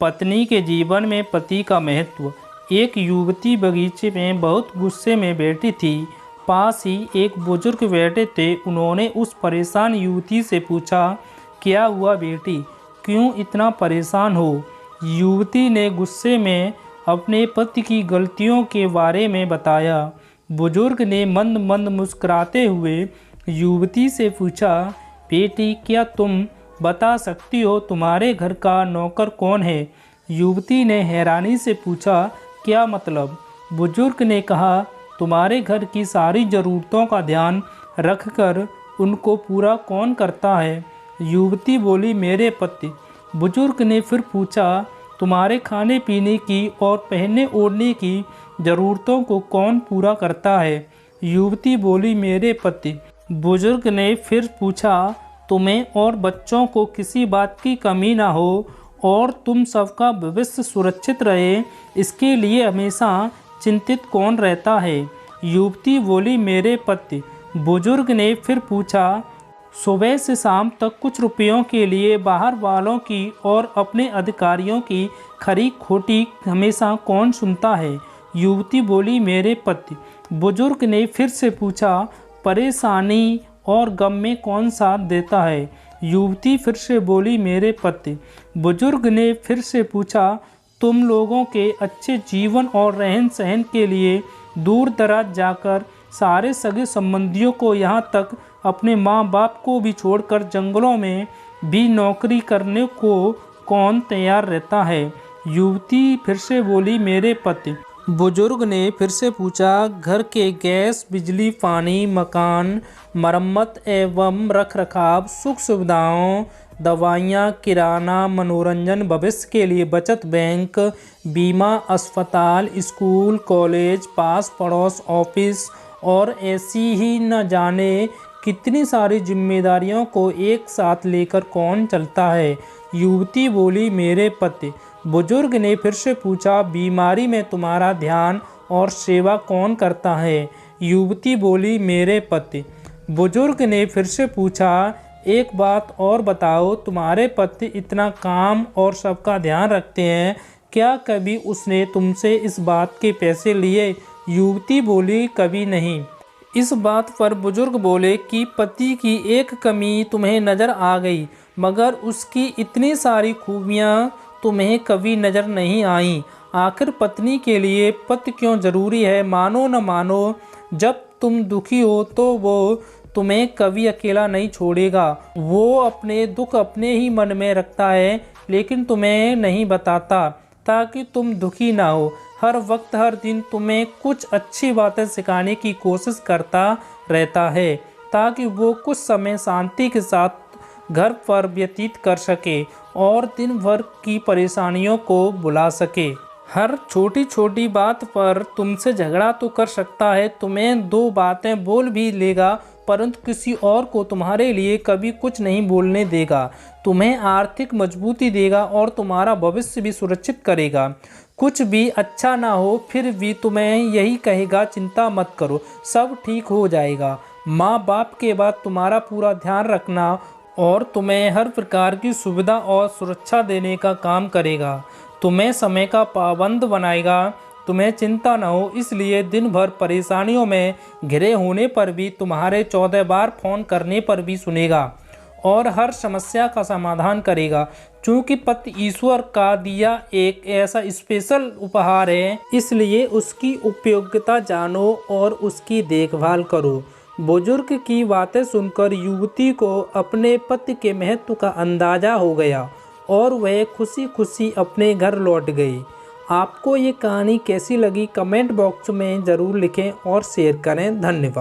पत्नी के जीवन में पति का महत्व। एक युवती बगीचे में बहुत गुस्से में बैठी थी। पास ही एक बुजुर्ग बैठे थे। उन्होंने उस परेशान युवती से पूछा, क्या हुआ बेटी, क्यों इतना परेशान हो? युवती ने गुस्से में अपने पति की गलतियों के बारे में बताया। बुजुर्ग ने मंद मंद मुस्कुराते हुए युवती से पूछा, बेटी क्या तुम बता सकती हो तुम्हारे घर का नौकर कौन है? युवती ने हैरानी से पूछा, क्या मतलब? बुजुर्ग ने कहा, तुम्हारे घर की सारी ज़रूरतों का ध्यान रखकर उनको पूरा कौन करता है? युवती बोली, मेरे पति। बुजुर्ग ने फिर पूछा, तुम्हारे खाने पीने की और पहनने ओढ़ने की ज़रूरतों को कौन पूरा करता है? युवती बोली, मेरे पति। बुजुर्ग ने फिर पूछा, तुम्हें और बच्चों को किसी बात की कमी ना हो और तुम सबका भविष्य सुरक्षित रहे, इसके लिए हमेशा चिंतित कौन रहता है? युवती बोली, मेरे पति। बुजुर्ग ने फिर पूछा, सुबह से शाम तक कुछ रुपयों के लिए बाहर वालों की और अपने अधिकारियों की खरी खोटी हमेशा कौन सुनता है? युवती बोली, मेरे पति। बुजुर्ग ने फिर से पूछा, परेशानी और गम में कौन साथ देता है? युवती फिर से बोली, मेरे पति। बुजुर्ग ने फिर से पूछा, तुम लोगों के अच्छे जीवन और रहन सहन के लिए दूर दराज जाकर सारे सगे संबंधियों को यहाँ तक अपने माँ बाप को भी छोड़कर जंगलों में भी नौकरी करने को कौन तैयार रहता है? युवती फिर से बोली, मेरे पति। बुजुर्ग ने फिर से पूछा, घर के गैस, बिजली, पानी, मकान, मरम्मत एवं रखरखाव, सुख सुविधाओं, दवाइयाँ, किराना, मनोरंजन, भविष्य के लिए बचत बैंक, बीमा, अस्पताल, स्कूल, कॉलेज, पास पड़ोस, ऑफिस और ऐसी ही न जाने कितनी सारी जिम्मेदारियों को एक साथ लेकर कौन चलता है? युवती बोली, मेरे पति। बुजुर्ग ने फिर से पूछा, बीमारी में तुम्हारा ध्यान और सेवा कौन करता है? युवती बोली, मेरे पति। बुजुर्ग ने फिर से पूछा, एक बात और बताओ, तुम्हारे पति इतना काम और सबका ध्यान रखते हैं, क्या कभी उसने तुमसे इस बात के पैसे लिए? युवती बोली, कभी नहीं। इस बात पर बुजुर्ग बोले कि पति की एक कमी तुम्हें नज़र आ गई, मगर उसकी इतनी सारी खूबियाँ तुम्हें कभी नज़र नहीं आईं। आखिर पत्नी के लिए पति क्यों ज़रूरी है? मानो न मानो, जब तुम दुखी हो तो वो तुम्हें कभी अकेला नहीं छोड़ेगा। वो अपने दुख अपने ही मन में रखता है, लेकिन तुम्हें नहीं बताता ताकि तुम दुखी ना हो। हर वक्त हर दिन तुम्हें कुछ अच्छी बातें सिखाने की कोशिश करता रहता है ताकि वो कुछ समय शांति के साथ घर पर व्यतीत कर सके और दिन भर की परेशानियों को भुला सके। हर छोटी छोटी बात पर तुमसे झगड़ा तो कर सकता है, तुम्हें दो बातें बोल भी लेगा, परंतु किसी और को तुम्हारे लिए कभी कुछ नहीं बोलने देगा। तुम्हें आर्थिक मजबूती देगा और तुम्हारा भविष्य भी सुरक्षित करेगा। कुछ भी अच्छा ना हो फिर भी तुम्हें यही कहेगा, चिंता मत करो, सब ठीक हो जाएगा। माँ बाप के बाद तुम्हारा पूरा ध्यान रखना और तुम्हें हर प्रकार की सुविधा और सुरक्षा देने का काम करेगा। तुम्हें समय का पाबंद बनाएगा। तुम्हें चिंता न हो, इसलिए दिन भर परेशानियों में घिरे होने पर भी तुम्हारे 14 बार फ़ोन करने पर भी सुनेगा और हर समस्या का समाधान करेगा। चूँकि पति ईश्वर का दिया एक ऐसा स्पेशल उपहार है, इसलिए उसकी उपयोगिता जानो और उसकी देखभाल करो। बुजुर्ग की बातें सुनकर युवती को अपने पति के महत्व का अंदाज़ा हो गया और वह खुशी खुशी अपने घर लौट गई। आपको ये कहानी कैसी लगी कमेंट बॉक्स में ज़रूर लिखें और शेयर करें। धन्यवाद।